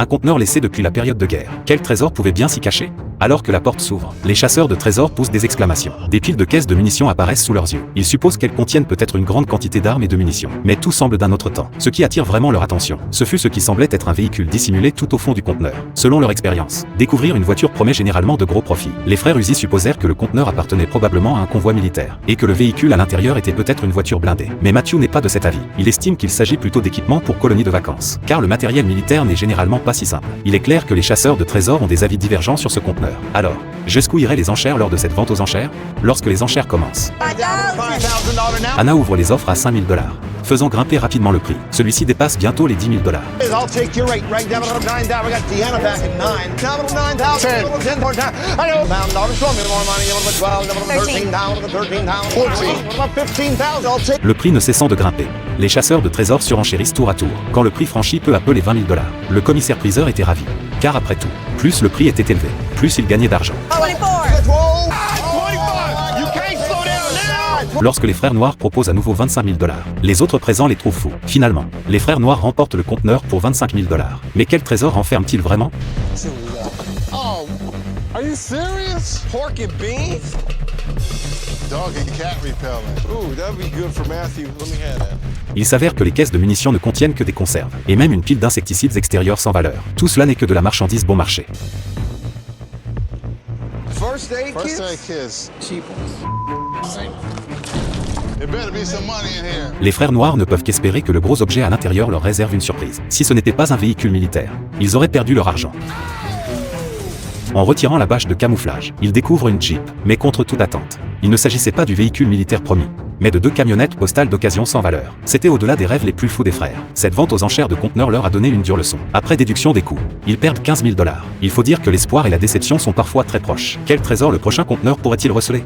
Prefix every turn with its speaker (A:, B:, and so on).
A: Un conteneur laissé depuis la période de guerre. Quel trésor pouvait bien s'y cacher? Alors que la porte s'ouvre, les chasseurs de trésors poussent des exclamations. Des piles de caisses de munitions apparaissent sous leurs yeux. Ils supposent qu'elles contiennent peut-être une grande quantité d'armes et de munitions. Mais tout semble d'un autre temps. Ce qui attire vraiment leur attention, ce fut ce qui semblait être un véhicule dissimulé tout au fond du conteneur. Selon leur expérience, découvrir une voiture promet généralement de gros profits. Les frères Uzi supposèrent que le conteneur appartenait probablement à un convoi militaire, et que le véhicule à l'intérieur était peut-être une voiture blindée. Mais Matthew n'est pas de cet avis. Il estime qu'il s'agit plutôt d'équipements pour colonies de vacances. Car le matériel militaire n'est généralement pas si simple. Il est clair que les chasseurs de trésors ont des avis divergents sur ce conteneur. Alors, jusqu'où iraient les enchères lors de cette vente aux enchères? Lorsque les enchères commencent, Anna ouvre les offres à 5 000 $, faisant grimper rapidement le prix. Celui-ci dépasse bientôt les 10 000 $. Le prix ne cessant de grimper, les chasseurs de trésors surenchérissent tour à tour. Quand le prix franchit peu à peu les 20 000 $, le commissaire-priseur était ravi. Car après tout, plus le prix était élevé, plus il gagnait d'argent. Lorsque les frères noirs proposent à nouveau 25 000 $, les autres présents les trouvent fous. Finalement, les frères noirs remportent le conteneur pour 25 000 $. Mais quel trésor renferme-t-il vraiment?
B: Oh, are you serious? Pork and beans? Dog and cat repellent. Ooh, that'd be good for Matthew. Let me have that.
A: Il s'avère que les caisses de munitions ne contiennent que des conserves, et même une pile d'insecticides extérieurs sans valeur. Tout cela n'est que de la marchandise bon marché.
B: First aid kiss? Cheap ones. There better be some money in here.
A: Les frères noirs ne peuvent qu'espérer que le gros objet à l'intérieur leur réserve une surprise. Si ce n'était pas un véhicule militaire, ils auraient perdu leur argent. En retirant la bâche de camouflage, ils découvrent une Jeep, mais contre toute attente. Il ne s'agissait pas du véhicule militaire promis, mais de 2 camionnettes postales d'occasion sans valeur. C'était au-delà des rêves les plus fous des frères. Cette vente aux enchères de conteneurs leur a donné une dure leçon. Après déduction des coûts, ils perdent 15 000 $. Il faut dire que l'espoir et la déception sont parfois très proches. Quel trésor le prochain conteneur pourrait-il receler?